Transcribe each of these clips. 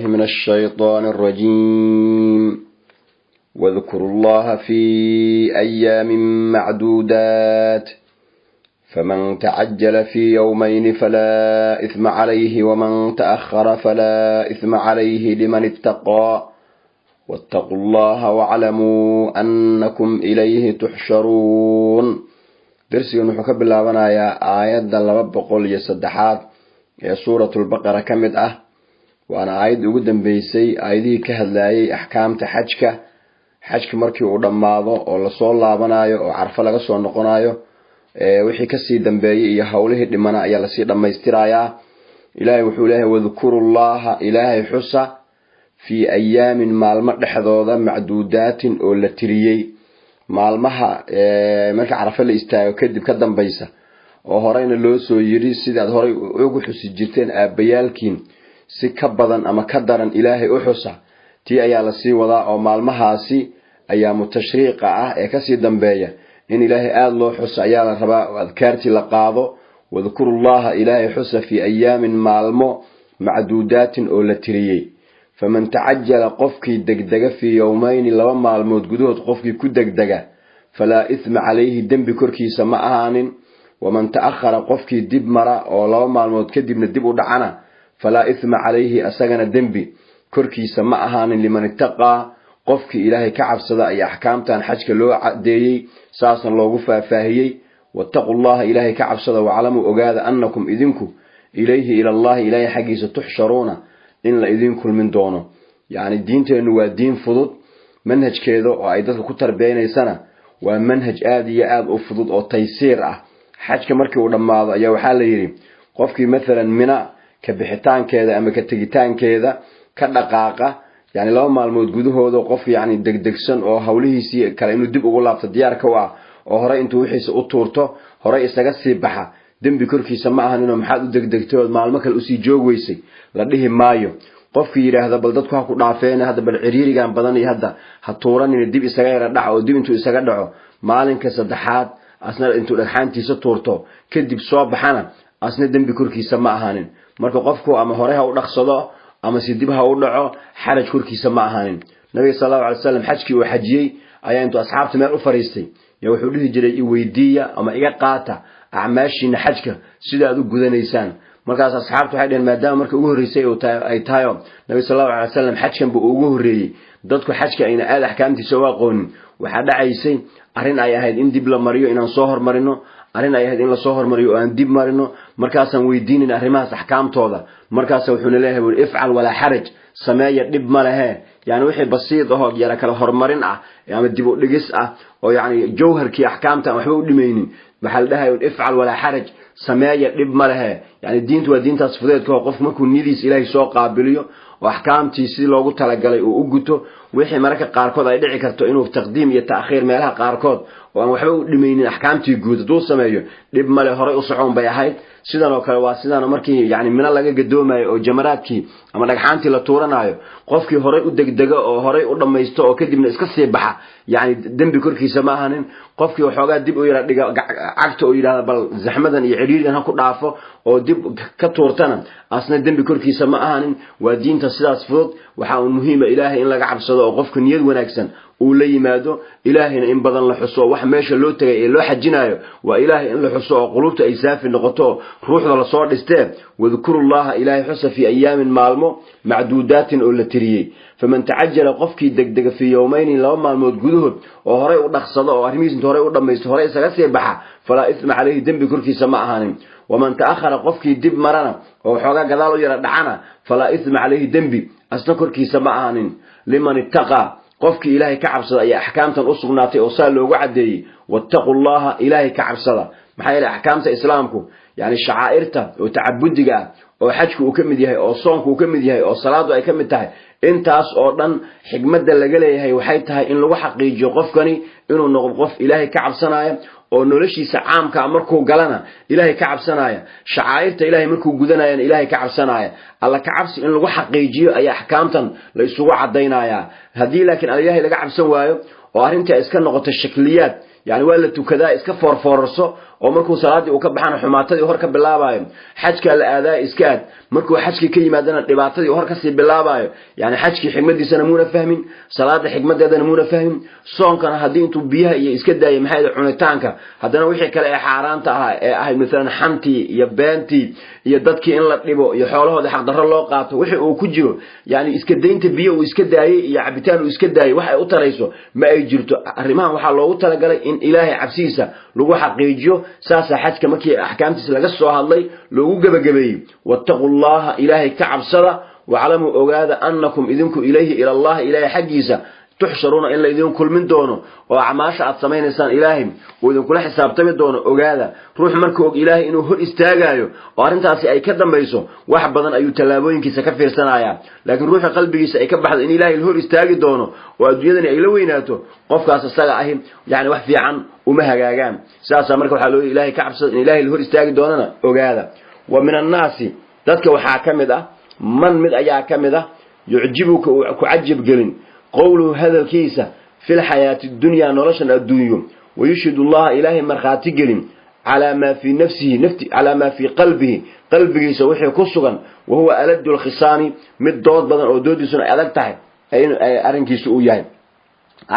من الشيطان الرجيم واذكروا الله في أيام معدودات فمن تعجل في يومين فلا إثم عليه ومن تأخر فلا إثم عليه لمن اتقى واتقوا الله واعلموا أنكم إليه تحشرون درسي نحكب الله ونايا آيات دلبب قول يسدحات يا سورة البقرة كمد وأنا آيات قدام بيسي آياتي كهدلاي أحكام حجك مركي ودماضو oo la soo laabanayo oo carfa laga soo noqonayo wixii ka sii dambeeyay iyo hawlihii dhimana ayaa la sii dhameystirayaa ilaahay wuxuu leeyahay wadhkurullaha ilaahay xusa fi ayaamin maalmo dhexdooda macduudaatin oo la tiriyay maalmaha marka carfa la istaago kadib ka dambaysa oo horeyna loo soo yiri sidaad horey ugu xusi jirteen aabayaalkiin si ka badan ama ka daran ilaahay u xusa tii ayaa la sii wadaa oo maalmahaasi ayaa mutashriiqa ee ka sii dambeeya in ilaahay aad loo xuso ayaa la rabaa adkaarti la qaado wadhkurullaha ilaahay xusa fi ayaamin maalmo macduudaatin oo la tiriyay faman ta'ajjala qofkii degdega fi yawmayn laba maalmood gudahood qofkii ku degdega fala ithma alayhi dambi korkiisa ma ahaanin waman ta'akhkhara qofkii dib mara oo laba maalmood kadibna dib u dhacana fala ithma alayhi asagana dambi korkiisa ma ahaanin liman ittaqa qofkii ilaahay ka cabsada ay ahkaamtan xajka loo cadeeyay saasan loogu faahfaahiyay wattaqullaha ilaahay ka cabsada wa'lamu ogaada annakum idinku ilayhi ila allah ilaahay xaqiisa tuhsharuna in la idin kulmin doono yaani diinteenu waa diin fudud manhajkeedo oo ay dadku ku tarbiyeenaysana waa manhaj aad iyo aad u fudud oo taysiir xajka markii uu dhamaado ayaa waxa la yiri qofkii midna mina ka bixitaankeeda ama ka tagitaankeeda ka dhaqaaqa yani laba maalmood gudahooda qof yani degdegsan oo hawlihiisii kale inuu dib ugu laabto diyaar ka waa oo hore intuu wixiisa u tuurto hore isaga sii baxa dambi korkiisa ma ahan inuu maxaad u degdegtay maalmo kale u sii joogweysay la dhihi maayo qofkii yiraahdo bal dadku ha ku dhaafeen hadda bal ciriirigan badan iyo hadda ha tuuran in dib isaga yara dhaco oo dib intuu isaga dhaco maalinka saddexaad asna intuu dhagxaantiisa tuurto kadib soo baxana asna dambi korkiisa ma ahanin marka qofku ama hore ha u dhaqsado ama si dib ha u dhaco xaraj korkiisa ma ahaanin nabiga sallallahu alayhi wasallam xajkii uu xajiyay ayaa intuu asxaabta meel u fariistay wuxuu dhihi jiray i weydiiya ama iga qaata acmaashiina xajka sida aad u gudanaysaan markaas asxaabtu waxay dheen maadaama markii ugu horeysay ay tahay nabiga sallallahu alayhi wasallam xajkan buu ugu horeeyay dadku xajka ayna aad ahkaamtiisa u aqoonin waxa dhacaysay arin ay ahayd in dib la mariyo inaan soo hormarino arin ay ahayd in la soo hormariyo aan dib marino markaasaan weydiinin arrimahaas ahkaamtooda markaas wuxuu leeyahay ifcal wala haraj sameeya dib ma lahe yani wixii basiid ah oo yara kala hormarin ama dib u dhigis oo yani jawharkii ahkaamta waxba u dhimaynin waxa la dhahay ifcal wala haraj sameeya dib ma lahe yani diintu waa diintaas fudeedka oo qof markuu niyadiis ilaahay soo qaabiliyo oo ahkaamtii si loogu talagalay oo u guto wixii marka qaarkood ay dhici karto inuu taqdiim iyo taakhiir meelaha qaarkood oo aan waxba u dhimaynin ahkaamtii guud duu sameeyo dib male hore u socon bay ahayd sidan oo kale waa sidan markii yani mina laga gadoomayo oo jamaraadkii ama dhagxaantii la tuuranayo qofkii hore u degdega oo hore u dhameysto oo kadibna iska sii baxa yani dambi korkiisa ma ahanin qofkii waxoogaa dib u yara dhiga cagta oo yiraahdo bal zaxmadan iyo ciriirigan ha ku dhaafo oo dib ka tuurtana asna dambi korkiisa ma ahanin waa diinta sidaas fudud waxa uu muhiim ilaahay in laga cabsado oo qofka niyad wanaagsan uu la yimaado ilaahayna in badan la xuso wax meesha loo tagay ee loo xajinayo waa ilaahay in la xuso oo qulubta ay saafi noqoto ruuxda la soo dhistee wadhkurullaha ilaahay xusa fi ayaamin maalmo macduudaatin oo la tiriyay faman ta'ajjala qofkii degdega fi yawmayn laba maalmood gudahood oo hore u dhaqsado oo arrimihiisa hore u dhameysto hore isaga sii baxa fala ithma alayhi dambi korkiisa ma ahaanin waman ta'akhkhara qofkii dib marana oo xoogaa gadaal u yara dhacana fala ithma alayhi dambi asna korkiisa ma ahaanin liman ittaqa qofkii ilaahay ka cabsada ayaa ahkaamtan u sugnaatay oo saa loogu cadeeyay wattaqullaha ilaahay ka cabsada maxay ilaahay ahkaamta islaamku yani shaairta oo tacabudiga oo xajku uu kamid yahay oo soonku uu kamid yahay oo salaadu ay kamid tahay intaas oo dhan xigmadda laga leeyahay waxay tahay in lagu xaqiijiyo qofkani inuu noqdo qof ilaahay ka cabsanaya oo noloshiisa caamka markuu galana ilaahay ka cabsanaya shacaa'irta ilaahay markuu gudanayana ilaahay ka cabsanaya alla ka cabsi in lagu xaqiijiyo ay ahkaamtan la isugu cadeynaya hadii laakiin ilaahay laga cabsan waayo oo arinta iska noqoto shakliyaad يعني ولا تكذا إسك فرفرصه ومركو صلاة وكبحنا حماتي وهرك باللاباي حجك الأداء إسكاد مركو حجك كي مادنا الرباطي وهرك سي باللاباي يعني حجك حكمة دي سنمونا فهمين صلاة حكمة دي نمونا فهم صون كان هدين تبيها إسكاد داي محايد عنتانك هدنا وحي كلا حاران تاها هاي مثلا حمتي يبانتي يددك إن لطلبو يحوله هذا حق در الله قاطه وحي وكجرو يعني إسكاد دين تبيه وإسكاد داي يعبتان وإسكاد داي وحي أطريسو ما يجرتو الرمان وحا الله أطرق إن إلهي عبسيسة لو حقيجيو ساسا حجك مكي أحكامتس لغا سو هادلي لو غبغبي واتقوا الله إلهي كعبسده وعلموا اوغادا أنكم إذنكم إلى الله إلهي حقيسة تحشرون إلا إذن كل من دونه وأعماش عطسمين إنسان إلهي وإذن كل حساب تمد دونه أوغادا روح مركوك إلهي إنه هو استاغايو وأرنتاسي أي كدن بيسو واحد بدن أيو تلابوين كيسا كفير سنايا لكن روح قلبي كيسا أي كبحض إن إلهي الهو استاغي دونه وأدويدني أي لويناتو قفكاس استاغاهم يعني وحفي عن ومهاقاقان ساسا مركو حالو إلهي كعبس إن إلهي الهو استاغي دوننا أوغادا ومن الناس ذاتك وحاكمده من مد أيا كمده يعجبك وكعجب قلن قوله هذا الكيسة في الحياة الدنيا نرشن الدنيا ويشهد الله إلهي مرخاتي قلن على ما في نفسه على ما في قلبه سوحي كسغا وهو ألد الخصام مد دوت بدن أو دودي سنة ألدته أي أرنكي سؤيان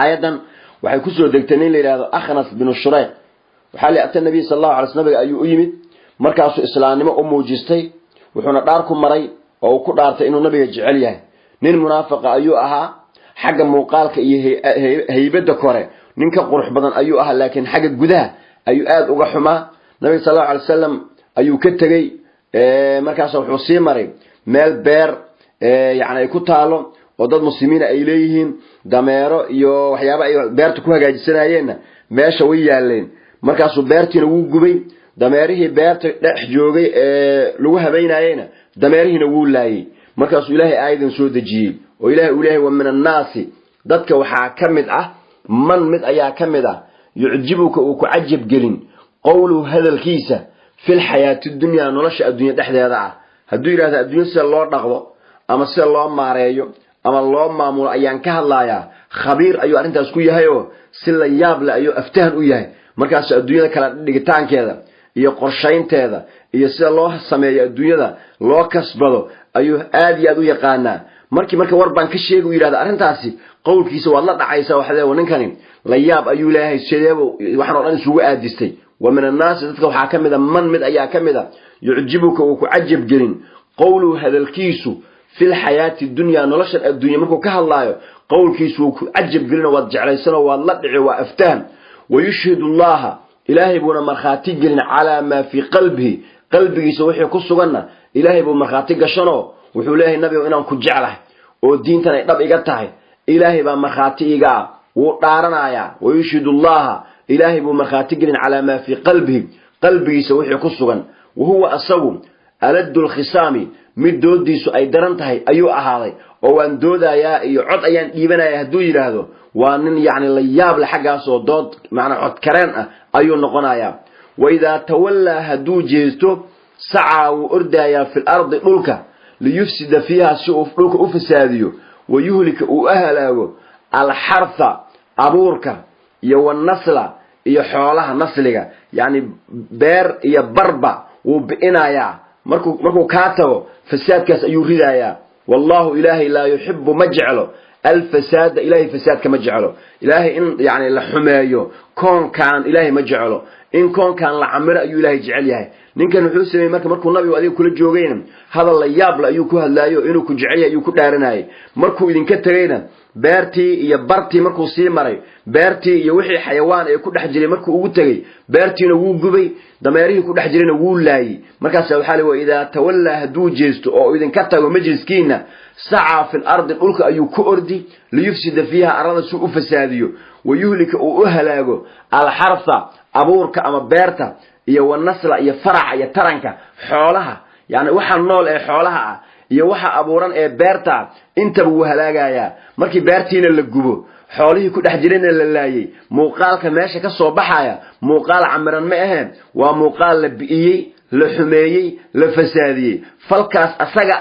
أيضا وحي كسر دكتنين لهذا أخنس بن الشريق وحالي أتى النبي صلى الله عليه وسلم أيو أيمد مركز إسلامي أمو جيستي وحنا داركم مري أو كدارت إنه النبي يجعليه نين منافق أيو أها حق موقالك هيبدا كوري نينك قرح بدن ايو اه لكن حق غدها ايو اد uga xuma nabi sallallahu alayhi wasallam ayu ka tagay markaas wuxuu sii maray meel beer yaani ay ku taalo oo dad muslimiin ay leeyihiin dameero iyo waxyaabo ay beerta ku hagaajisanayeen meesha way yaaleen markaas beertiina wuu gubay dameerihii beerta dhex joogay lagu habeynayeen dameerihiina wuu laayay markaas ilaahay aayadan soo dajiyay oo ilaahay wa min an-naas dadka waxa kamid ah man mid ayaa kamid ah yujibuka oo ku ajib gelin qowlu hadalkiisa fil hayati dunya nolosha adduunyo dhexdeeda ah haduu yiraahdo adduunyo si loo dhaqdo ama si loo maareeyo ama loo maamulo ayaan ka hadlayaa khabiir ayuu arintaas ku yahay oo si la yaab la ayuu aftahan u yahay markaas adduunyada kala dhigitaankeeda iyo qorshaynteeda iyo sida loo sameeyo adduunyada loo kasbado ayuu aad iyo aad u yaqaanaa markii war baan ka sheegay yiraahdo arintaasi qowlkiisa waa la dhacaysa waxaa ninkani la yaab ayuu leeyahay sideebo waxaan oo dhan isugu aadistay wa min an-nas dadka waxa kamida man mid ayaa kamida yujibuka oo ku ajib gelin qowlu hadalkiisu fil hayati dunya nolosha adduunyo markuu ka hadlaayo qowlkiisu ku ajib gelin wad jeclaysano waa la dhici waa aftaan ويشهد الله إلهي بونا مرخاتي قلنا على ما في قلبه سوحي كسوغنا إلهي بونا مرخاتي قشنو وحو إلهي النبي وإنهم كجعله والدين تنا يقب إيقاتاه إلهي بونا مرخاتي إيقا وطارنا ويشهد الله إلهي بونا مرخاتي قلنا على ما في قلبه سوحي كسوغن وهو أصوم ألد الخصامي mid doodiisu ay daran tahay ayuu ahaaday oo waan doodayaa iyo cod ayaan dhiibanayaa haduu yiraahdo waa nin yaani la yaab la xagaas oo dood macna cod kareen ah ayuu noqonayaa wayda tawalla haduu jeesto sa'a uu ordaya fil ardi dhulka liyufsida fiha si uu dhulka u fasaadiyo wayuhlika uu ahlaago al harfa abuurka iyo wan nasla iyo xoolaha nasliga yaani beer iyo barba uu biinaya markuu ka tago fasaadkaas ayuu ridaaya wallahu ilaahi la yuhibbu maj'alo الفساد إلهي فساد كما جعله إلهي إن يعني لحمايه كون كان إلهي ما جعله إن كون كان لعمر أيو إلهي جعليه نين كان حسين مركو النبي وأذيه كل جوجين هذا اللي يابلا أيو كه لا إنه كجعليه أيو كدارناي مركو إذن كترينا بارتي يبرتي مركو سيمري بارتي يوحي حيوان أيو كده حجري مركو وتجي بارتي نوو جبي دماريه كده حجري نوو لاي مركز الحال وإذا تولى هدو جست أو إذن كتروا مجلس كينا سعى في الأرض الألك أيو كأردي ليفسد فيها أراد سوء فساديو ويهلك أهلاجو الحرث أبورك أما بيرتا يا والنسل يا فرع يا ترنك حولها يعني وحن نول حولها iyo waxa abuuran ee beerta inta buu halaagaya markii beertiina la gubo xoolihii ku dhex jireen la laayay muuqaalka meesha ka soo baxaya muuqaal camiran ma ahayn waa muuqaal la bi'iyay la xumeeyay la fasaadiyay falkaas asaga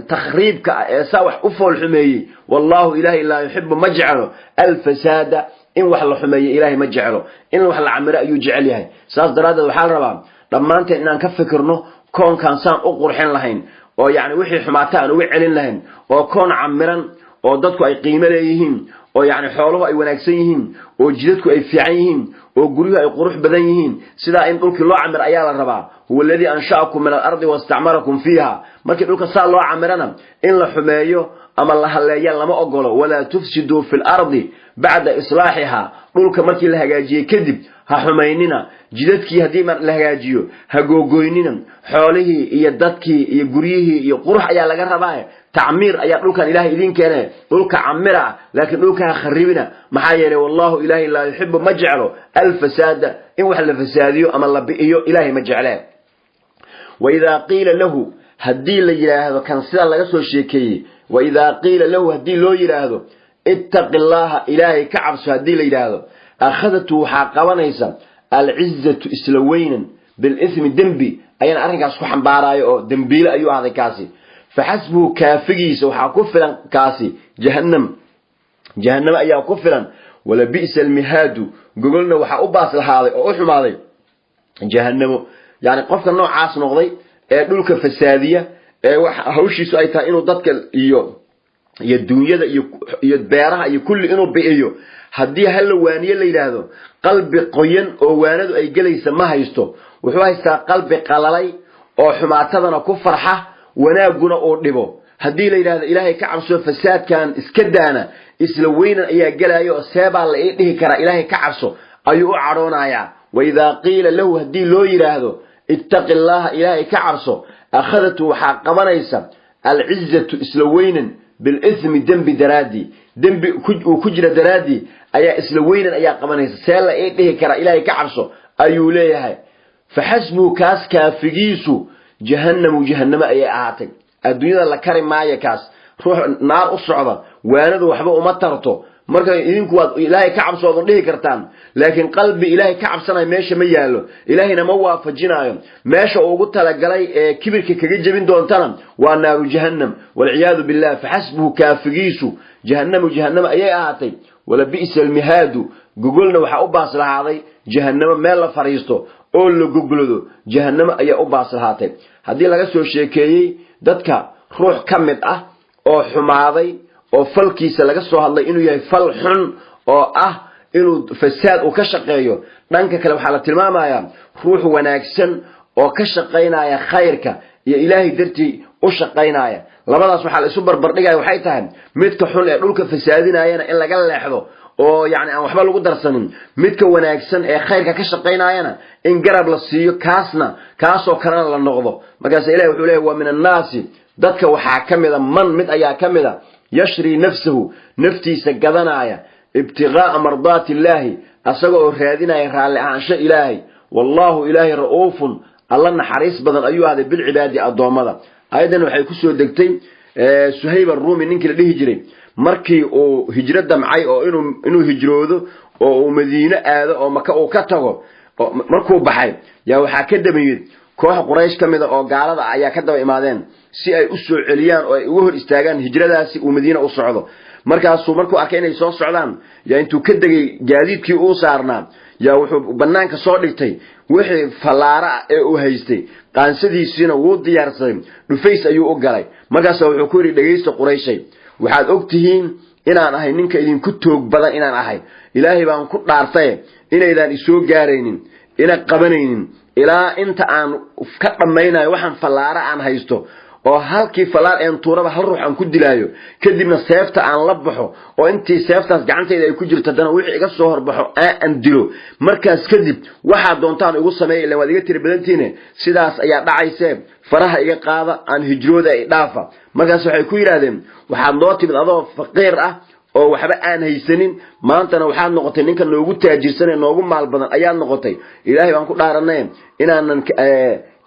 takhriibka ee saa wax u fool xumeeyay wallahu ilaahi la yuhibbu maj'alo al fasada in wax la xumeeyay ilaahi ma jeclo in wax la camiro ayuu jecel yahay saas daraadad waxa la rabaa dhamaanteen inaan ka fikirno koonkan saan u qurxin lahayn oo yaani wixii xumaata aan uga celin lahayn oo koon camiran oo dadku ay qiimo leeyihiin oo yaani xooluhu ay wanaagsan yihiin oo jidadku ay fiican yihiin oo guriyuhu ay qurux badan yihiin sida in dhulkii loo camir ayaa la rabaa huwa alladhi ansha'akum min al-ardi wasta'marakum fiha markii dhulka saa loo camirana in la xumeeyo ama la haleeyo lama ogolo wala tufsidu fil ardi ba'da islahiha dhulka markii la hagaajiyay kadib ha xumaynina jidadkii hadii la hagaajiyo ha googoynina xoolihii iyo dadkii iyo guriyihii iyo qurux ayaa laga rabaa تعمير أيات لوكا إلهي إذن كان لوكا عمرة لكن لوكا خربنا محايا والله إلهي لا يحب مجعله الفساد إن وحل فساديو أما الله بإيو إلهي مجعله وإذا قيل له هدي لي هذا كان سيدا الله يسوى الشيكي وإذا قيل له هدي له هذا اتق الله إلهي كعبس هدي لي هذا أخذته حاقوانيسا العزة إسلوين بالإثم الدنبي أيان أرنك أسكحن بارايو دنبيل أيو هذا كاسي فحسبه كافجيس وحكفلا كاسي جهنم أيها كفلا ولا بئس المهاد قلنا وحأباس هذا أو إحنا هذا جهنم يعني قفت النوع عاص نقضي دولك فسادية هوشي سؤالها إنه ضدك الدنيا يدبارها كل إنه بإيو هدي هالوانية اللي هذا قلب قين أو واند أي جل يسمها يستو وحوا يستا قلب قلالي أو حماتنا كفرحة وناقنا أو نبو هدي لي هذا إلهي كعبسو فساد كان اسكدانا إسلوين أيها قلايو السابع اللي إيه كرا إلهي كعبسو أيو عرونا يا وإذا قيل له هدي لو يراهدو اتق الله إلهي كعبسو أخذته حاقبانيسا العزة إسلوين بالإثم دنب درادي دنب وكجر درادي أيها إسلوين أيها قبانيسا سيلا إيه كرا إلهي كعبسو أيو ليهي فحسبه كاس كافقيسو جهنم أي أعطي الدنيا لا كريم معي كاس روح نار أسرعة وانا وحبه ومطرته مركا إذنكوا إلهي كعب صوت ليه كرتان لكن قلبي إلهي كعب سنة ماشي مياله إلهي نموا فجناهم ماشي وقلت لك قالي كبر كجبين دون تنم والنار جهنم والعياذ بالله فحسبه كافقيسو جهنم أي أعطي ولا بئس المهاد قلنا وحأباس لهذا جهنم ما لا فريسته أول جوجلو جهنم أي أباس هاتي هذه لقى سو شيء دتك روح كمد أو حماضي أو فلكيس لقى سو هذا إنه يفل حن أو إنه فساد وكشقيه دانك كلام حالة الماما يا روح وناكسن أو كشقينا يا خيرك يا إلهي درتي وشقينا يا لما نصبح على سوبر برنيجا وحيتهم متك حن يقولك فسادنا ينا إلا قال لحظه oo yaani aan waxba lagu darsanin midka wanaagsan ee khayrka ka shaqeynayana in garab la siiyo kaasoo kalena la noqdo markaas ilaahay wuxuu leeyahay wa min an-naas dadka waxa kamida mid ayaa kamida yashri nafsuhu naftiisa gadanaya ibtigaa mardaati ilaahi asagoo raadinaya raali ahaansho ilaahay wallahu ilaahi raufun alla naxariis badan ayuu ahaday bil cibaadi adoomada ayadan waxay ku soo degtay Suhayb ar-Rumi ninkii la dhihi jiray markii uu hijrada damcay oo inuu hijroodo oo Madiina aado oo Maka uu ka tago markuu baxay yaa waxa ka damiyay koox Quraysh kamida oo gaalada ayaa ka daba imaadeen si ay u soo celiyaan oo ay ugu hor istaagaan hijradaasi uu Madiina u socdo markuu arkay inay soo socdaan yaa intuu ka dagay gaadiidkii uu saarnaa yaa wuxuu banaanka soo dhigtay wixii falaara ee uu haystay qaansadiisina wuu diyaarsaday dhufays ayuu u galay markaas wuxuu ku yiri dhageysta Qurayshay waxaad ogtihiin inaan ahay ninka idin ku toog badan inaan ahay ilaahay baan ku dhaartay inaydan isoo gaareynin ina qabanaynin ilaa inta aan ka dhamaynayo waxaan falaara aan haysto oo halkii falaar aan tuuraba hal ruux aan ku dilaayo kadibna seefta aan la baxo oo intii seeftaas gacantayda ay ku jirto dana wixii iga soo horbaxo aan dilo markaas kadib waxa doontaan ugu sameeyay ilaa wadiga tir badantiina sidaas ayaa dhacaysay faraha iga qaada aan hijrooda ay dhaafa markaas waxay ku yiraahdeen waxaad noo timid adoo faqiir ah oo waxba aan haysanin maantana waxaad noqotay ninka noogu taajirsan ee noogu maal badan ayaa noqotay ilaahay baan ku dhaaranay inaanan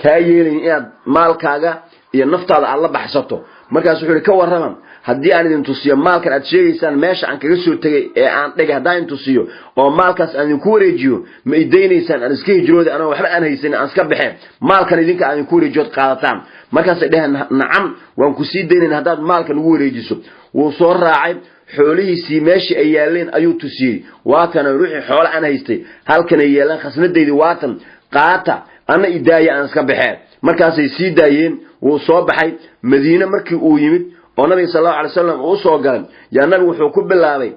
ka yeelin inaad maalkaaga iyo naftaada aad la baxsato markaas wuxuu ka waraman haddii aan idin tusiyo maalkan aad sheegaysaan meesha aan kaga soo tagay ee aan dhigay haddaan idin tusiyo oo maalkaas aan idinku wareejiyo ma idaynaysaan aan iska hijrooday anoo waxba aan haysan aan iska baxeen maalkan idinka aan idinku wareejiyo qaadataan markaas ay dhahan nacam waan ku sii daynayna haddaad maalkan ugu wareejiso wuu soo raacay xoolihiisii meeshii ay yaaleen ayuu tusiyey waatan ruuxii xoolo aan haystay halkan ay yaalaan khasnadeydii waatan qaata ana idaaya aan iska baxeen markaas ay sii daayeen wuu soo baxay madiina markii uu yimid oo nabi sallallahu alayhi wasallam uu soo galay yaa nabi wuxuu ku bilaabay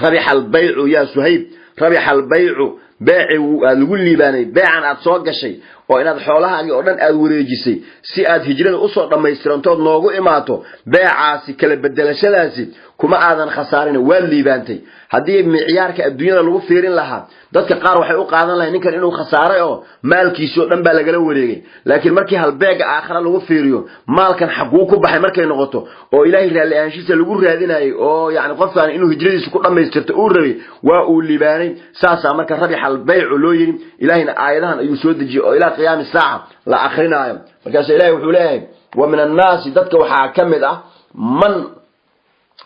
rabihal bay'u ya suhayb rabihal bay'u baa'i lagu liibaanay baacan aad soo gashay oo inaad xoolahaagi oo dhan aad wareejisay si aad hijrada u soo dhameystirantood noogu imaato baacaasi kala bedelashadaasi kuma aadan khasaarin waa liibaantay hadii miciyaarka adduunyada lagu fiirin lahaa dadka qaar waxay u qaadan lahayn ninkan inuu khasaaray oo maalkiisa oo dhan baa laga wareegay laakiin markii halbeega aakhira lagu fiiriyo maalkan xaquu ku baxay markay noqoto oo ilaahay raali aanshiisa lagu raadinayay oo yaani qofkan inuu hijradiisa ku dhameystirto uu rabay waa uu liibaanay saasa marka rabihal bay'u loo yiri ilaahina aayadahan ayuu soo dejiyay oo ilaa qiyaam saaca la akhrinayo markaas ilaahay wuxuu leeyahay wa min an-naas dadka waxa kamid ah man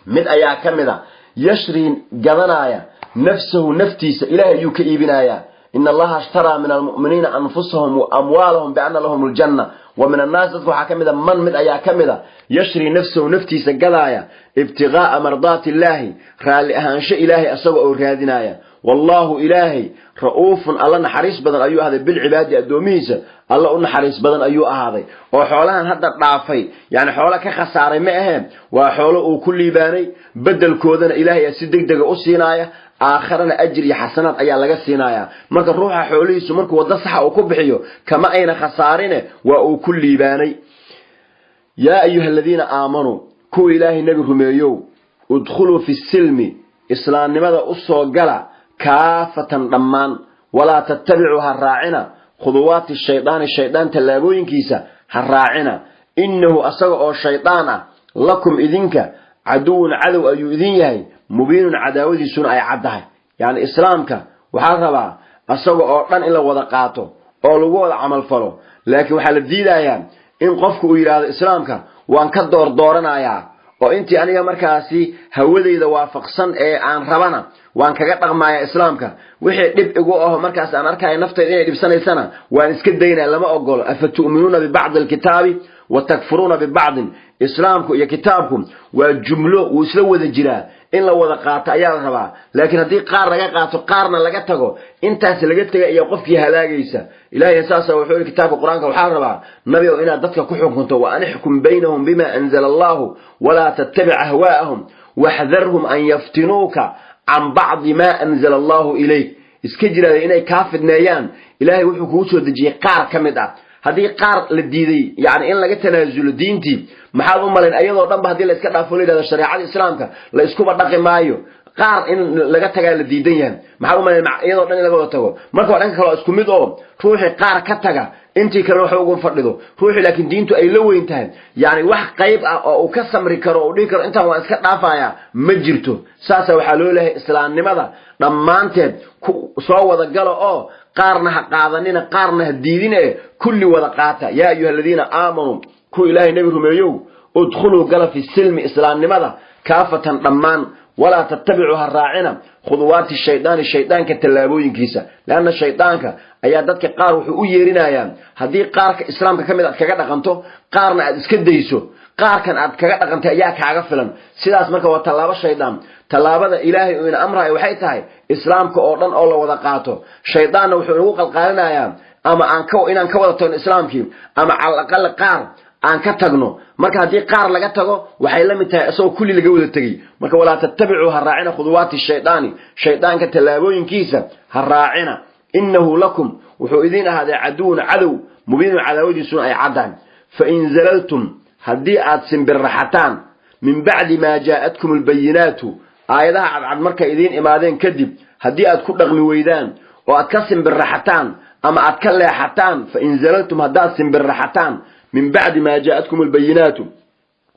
mid ayaa kamid ah yashri gadanaya nafsuhu naftiisa ilaahay ayuu ka iibinaya inna allaha ashtara min almu'minina anfusahum wa amwalahum bi anna lahum aljanna wa min an-nas dadku waxa kamid ah man mid ayaa kamid ah yashri nafsuhu naftiisa gadaya ibtigaa mardati illahi raali ahaansho ilaahay asaga oo raadinaya والله إلهي رؤوف الله نحريص بدن أيها هذا بالعباد الدوميسة الله نحريص بدن أيها هذا وحولها هذا الضعفي يعني حولها كخسارة معهم وحوله كل باني بدل كودن إلهي يسدق دق أسينايا آخرنا أجري حسنات أيها لغا سينايا مرك الروح حولي سمرك ودصحة وكبحيو كما أين خسارنا وكل باني يا أيها الذين آمنوا كو إلهي نبيكم يو ادخلوا في السلم إسلام لماذا أصوا قلع كافة ضمان ولا تتبعوا الراعنا خطوات الشيطان تلابوين كيسا الراعنا إنه أصغى الشيطان لكم إذنك عدو أيو إذنيه مبين عداوذي سنة أي عدها يعني إسلامك وحربا أصغى أرطان إلا وضقاته أو لغوه عمل فلو لكن وحال الديدة يعني إن قفكوا إلى إسلامك وأن كدور دورنا يا وإنتي أنا مركاسي هودي إذا وافقصن عن ربنا وأن كجت معي إسلامك وحي دب إجوه مركز أنا أركع نفط إيه دب سنة وأن سكدينا لما أقول أفتؤمنون ببعض الكتاب وتكفرون ببعض إسلامكم يا كتابكم والجملة وسلوا الجراء إن لو ذقات أيام ربع لكن هذه قارنا لقته أنت سلقتك يوقف فيها لاجيسة إلهي أساسا وحول كتاب القرآن وحاربا نبي إلى ضدك كحكم كنت وأن احكم بينهم بما أنزل الله ولا تتبع أهواءهم واحذرهم أن يفتنوك عن بعض ما أنزل الله إليك اسكجر إني كافد نيان إلهي وحكوته دجي قار كمدة هذه قار للديدي يعني إن لقيت تنازل دينتي محاضر مالين أيضا ضمب هذه اللي اسكتها فولي هذا الشريعة الإسلامك لا اسكوبة دقي مايو قار إن لقيتها للديدين محاضر مالين أيضا ضمب لقيتها مركوا عنك لو اسكوميدو روحي قار كتها انتي كانوا حقوقهم فرضوا روحي لكن دينتو أي لو انتهى يعني واحد قيب أو كسم ريكر أو ريكر انت هو اسكتها فايا مجرته ساسا وحلو له إسلام لماذا لما انت صوّد قالوا قارنا قاضنين قارنا الديدين كل وذقاتا يا أيها الذين آمنوا كل إلهي نبيكم يو ادخلوا قال في السلم إسلام لماذا كافة ضمان ولا تتبعوا الراعنا خطوات الشيطان كتلابوين كيسا لأن الشيطان أيادتك قار وحقو يرينا أيام هذه قارك إسلامك كميدة كغدا قنتو قارنا اسكديسو قار كان كغدا قنت أياك عغفلا سيداس مركا وطلاب الشيطان طلابة إلهي وإن أمرها وحيتها إسلامك أوردان أولا وذقاته شيطان وحقوق القارنا أيام أما إن أنكو وضطون إسلامك أما على الأقل قار aan ka tagno marka hadii qaar laga tago waxay la mid tahay asoo kulli laga wada tagay marka wala tattabi'u haraa'ina khuduwaati shaytaanka talaabooyinkiisa haraa'ina innahu lakum wuxuu idin ahaaday cadow mubiin cadaawadiisu ay cadaan fa in zalaltum hadii aad simbirraxataan min ba'di ma jaa'atkum albayinatu aayadaha cad marka idin imaadeen kadib hadii aad ku dhaqmi weydaan oo aad ka simbirraxataan ama aad ka leexataan fa in zalaltum hadaad simbirraxataan من بعد ما جاءتكم البينات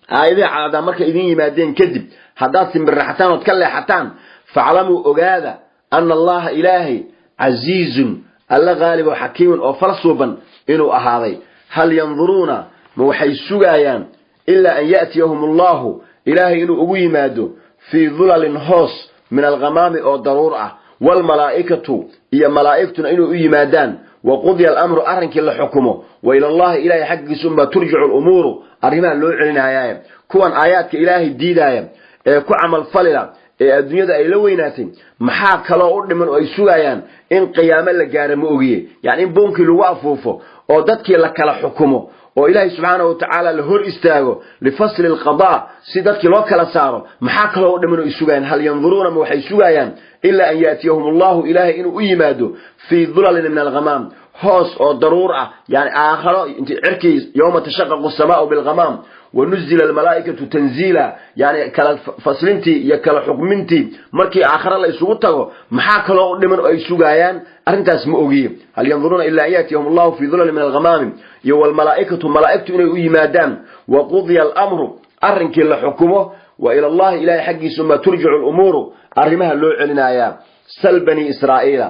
هذه على مركة إذن يمادين كذب هذا سنبرحتان وتكلحتان فعلموا أجاذا أن الله إلهي عزيز الله غالب وحكيم وفرصوبا إنه أهاضي هل ينظرون موحي السجايان إلا أن يأتيهم الله إلهي إنه أبوي مادو في ظلل هوس من الغمام أو ضرورة والملائكة هي ملائكة إنه أبوي مادان وقضي الأمر أرنك اللي حكمه وإلى الله إلهي حق ثم ترجع الأمور أرمان لو علنا آيات كوان آيات إلهي الديدايا كعمل فللا الدنيا أي لويناتين محا كلا أرد من أي سوغيان إن قياما لقار مؤغيه يعني إن بونك لوافوفو أو دادك لكلا حكمه وإلهي سبحانه وتعالى لهور استاغو لفصل القضاء سيداتك لو كلا سارو محا كلا أرد من أي سوغيان هل ينظرون موحي سوغيان إلا أن يأتيهم الله إلهي إنه أيمادو في ظلل من الغمام هوس أو ضرورة يعني آخر انت عركي يوم تشقق السماء بالغمام ونزل الملائكة تنزيلا يعني كلا فصلنتي يا كلا حكمنتي مركي آخر الله يسوقته محاك الله لمن يسوقيان أنت اسمه هل ينظرون إلا يأتيهم الله في ظلل من الغمام يو الملائكة ملائكة إنه يمادان وقضي الأمر أرنك الله حكمه وإلى الله إلهي حقي ثم ترجع الأمور أرمها اللو علنايا سل بني إسرائيل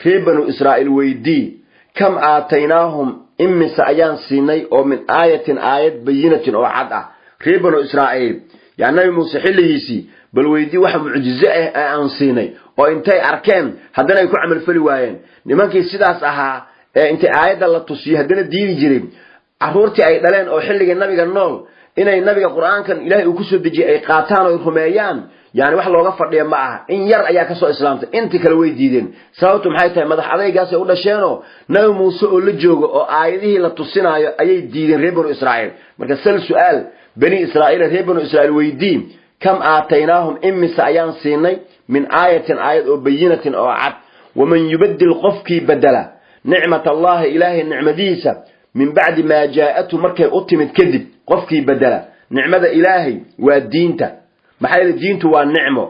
في بنو إسرائيل ويدي كم آتيناهم إمس أيان سيني أو من آية بينة أو عدة في بنو إسرائيل يعني نبي موسى حليسي بل ويدي واحد معجزة أن سيني أو إنتي أركان هدنا يكون عمل فلوين نمانكي سيداس أها إنتي آية الله تصيه هدنا ديني جريب عرورتي آية دلين أو حلق النبي النول إنه النبي القرآن كان إلهي وكسر دجي أي قاتان ويخميان يعني wax looga fadhiyo ma aha in yar ayaa ka soo islaamtay inta kale way diideen sababtu maxay tahay madax adaygaas u dhasheeno nabi muuse oo la joogo oo aayadihii la tusinayo ayay diideen reer banu israa'iil marka sal su'aal bani israa'iil reer banu israa'iil weydiin kam aataynahum imisa ayaan siinay min aayatin aayad oo bayinatin oo cad waman yubaddil qofki badala ni'matallahi ilaahi ni'madiisa min ba'di ma jaa'atu markay u timid kadib qofki badala ni'mada ilaahi waa diinta maxay diintu waa nicmo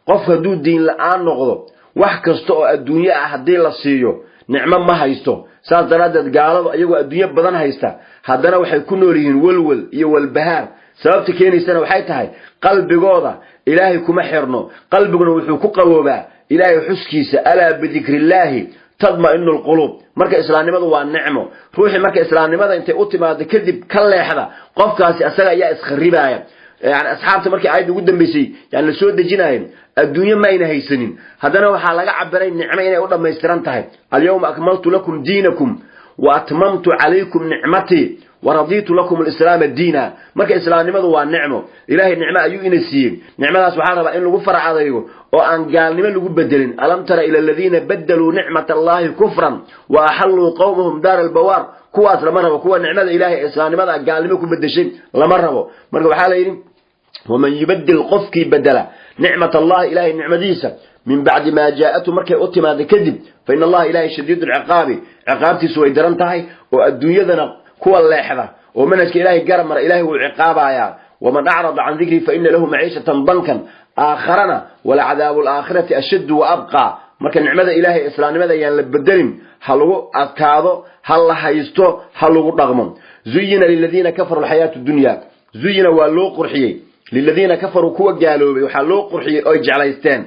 qof haduu diin la'aan noqdo wax kasto oo adduunyo ah hadii la siiyo nicmo ma haysto saas daradeed gaaladu ayagu adduunyo badan haysta hadana waxay ku nool yihiin walwal iyo walbahaar sababta keenaysana waxay tahay qalbigooda ilaahay kuma xirno qalbiguna wuxuu ku qaboobaa ilaahay xuskiisa ala bidikrillahi tadma'innu alqulub marka islaamnimadu waa nicmo ruuxi marka islaamnimada intay u timaado kadib ka leexda qofkaasi asaga ayaa iskharibaaya يعني أصحابته مركي عايد قدام بيسي يعني لسود جناين الدنيا ما ينهيسنين هذا هو حال عبرين نعمين يقول ما يسترنتها اليوم أكملت لكم دينكم وأتممت عليكم نعمتي ورضيت لكم الإسلام الدين مركي إسلام نمضوا وان نعمه إلهي النعمة أيو إنسيين نعمة سبحانه وتعالى إنه غفر عضيه وأن قال نمن لقوا بدلين ألم تر إلى الذين بدلوا نعمة الله كفرا وأحلوا قومهم دار البوار كواس لمرهبوا كوا نعمة إلهي إسلام نمضوا قال نمكم بدشين لمرهبوا مركي بحالة يرين ومن يبدل قفكي بدلا نعمة الله إلهي النعمة ديسة من بعد ما جاءته مركي أتما ذا كذب فإن الله إلهي شديد العقاب عقابتي سوى درنتهي والدنيا ذنا كوا اللاحظة ومنك إلهي قرمر إلهي والعقاب آيا ومن أعرض عن ذكري فإن له معيشة ضنكا آخرنا والعذاب الآخرة أشد وأبقى مركي نعمة إلهي إسلام ماذا ينبدلهم هلو أذكاذو هل حيستو هلو رغم زين للذين كفروا الحياة الدنيا زين واللو قرحيي للذين كفروا كوا قالوا وحلو قرحي أو جعليستان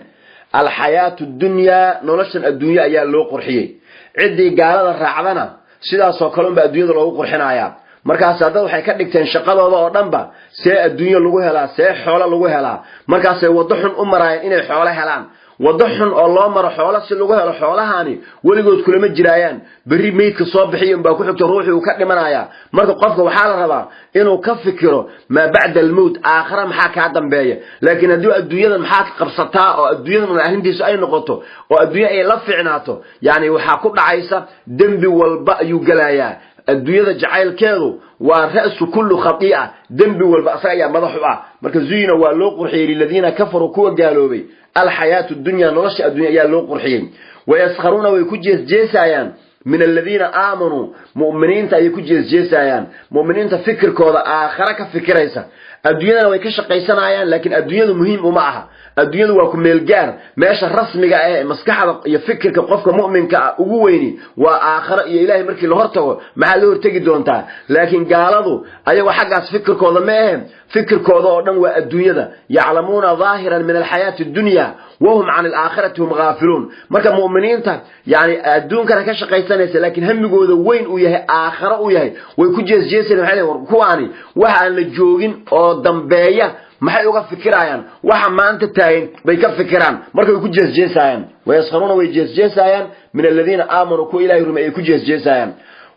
الحياة الدنيا نولشن الدنيا أيها لو قرحي عدي قالوا الرعبنا سيدا سوكلون بالدنيا لو قرحنا آيات markaas hadda waxay ka dhigteen shaqadooda oo dhanba see adduunyo lagu helaa see xoolo lagu helaa markaas ay wado xun u marayeen inay xoolo helaan wado xun oo loo maro xoolo si lagu helo xoolahaani waligood kulama jiraayaan bari meedka soo bixiyeen baa ku xigta ruuxi uu ka dhimanaya marka qofka waxa la rabaa inuu ka fikiro ma bacda al-maut aakhira maxaa ka dambeeya laakiin hadii adduunyada maxaa ka qabsataa oo adduunyada arrintiisu ay noqoto oo adduunyo ay la fiicnaato yaani waxa ku dhacaysa dambi walba ayuu galayaa الدنيا جعل كيرو ورأس كل خطيئة ذنب والبأساء مضحوة مركز زينة واللو قرحي للذين كفروا كوا قالوا بي الحياة الدنيا نرشأ الدنيا ياللو قرحي ويسخرون ويكجيس جيسايان من الذين آمنوا مؤمنين تا يكجيس جيسايان مؤمنين تا فكر كوضا آخرك فكريسا الدنيا way ka shaqaysanayaan laakiin adduunyadu muhiim uma aha adduunyadu waa ku meel gaar meesha rasmiga ah ee maskaxda iyo fikirka qofka mu'minka ugu weyni waa aakhira iyo ilaahay markii la hortago maxaa loo hortagi doontaa laakiin gaaladu ayagu xaqaas fikirkooda ma ahayn fikirkooda oo dhan waa adduunyada yaclamuuna zaahiran min alxayaati dunya wahum can alaakhirati hum ghaafilun marka mu'miniinta yani adduunkana ka shaqaysanaysa laakiin hamigooda weyn uu yahay aakhira uu yahay way ku jeesjeeseen waxay leeyihiin kuwaani waxa aan la joogin oo dambeeya maxay uga fikirayaan waxa maanta taagan bay ka fikiraan markay ku jeesjeesayaan wayasqaruna way jeesjeesayaan min alladina aamanu ku ilaahay rumay ku jeesjeesayaan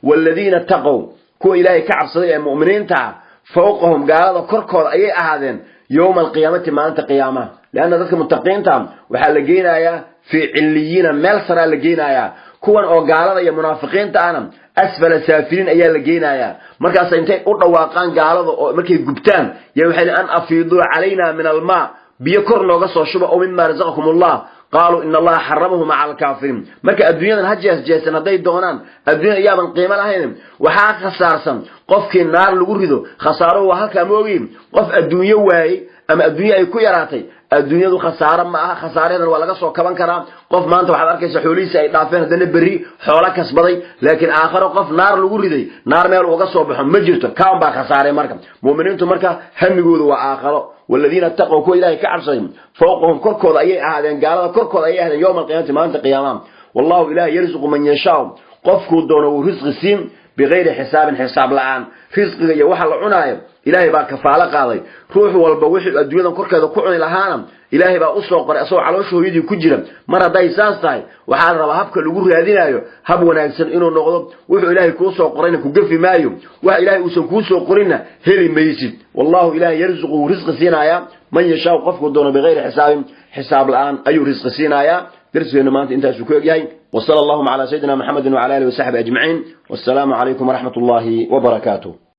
walladina taqaw ku ilaahay ka cabsaday ee mu'miniinta fawqahum gaalada korkooda ayay ahaadeen يوم القيامة ما أنت قيامة لأن ذلك المتقين تام وحال لقينا في عليين مال سرى لقينا كون أو قالنا يا منافقين تانا أسفل سافلين أيا لقينا مركز سنتين أرد واقعان قالوا مركز جبتان يوحي أن أفيضوا علينا من الماء بيكرنا وقصوا شبه مما رزقكم الله قالوا إن الله حرمهم على الكافرين مركز الدنيا الهجس جيسنا داي دونان الدنيا أيام قيمة لهين وحاك خسارسا قف النار لغرده خساره وهكا موغيم قف الدنيا واي أما الدنيا يكو يراتي الدنيا دو خسارة معها خسارة ولا قصوا كمان كرام قف ما أنت وحد أركيس حوليسة إضافين هذا بري حولك كسبضي لكن آخر قف نار لغرده نار ميل وقصوا بحم مجرته كام با خسارة مركب مؤمنين مركب هم يقولوا وآخر والذين اتقوا كو إلهي كعرصهم فوقهم كركوض أي أهدين قالوا كركوض أي أهدين يوم القيامة ما أنت قيامام والله إله يرزق من يشاء قفكو دونه رزق السين بغير حساب الآن رزق يوحى العناية إلهي بقى كفالة قاضي روح والبوحي الدنيا كركوض كعني لهانا إلهي بقى أسوق أسوق على وشه يدي كجرا مرة داي ساستاي وحال ربا هبك لغور هذين أيو هبونا يكسن إنو نغضب وحو إلهي كوسو قرينا كقفي مايو وحو إلهي أسن كوسو قرينا هلي ميسي والله إلهي يرزقه رزق سينايا من يشاء قفك دون بغير حساب الآن أي رزق سينايا درس إنه ما أنت شكوك جاي وصلى اللهم على سيدنا محمد وعلى آله وصحبه أجمعين والسلام عليكم ورحمة الله وبركاته.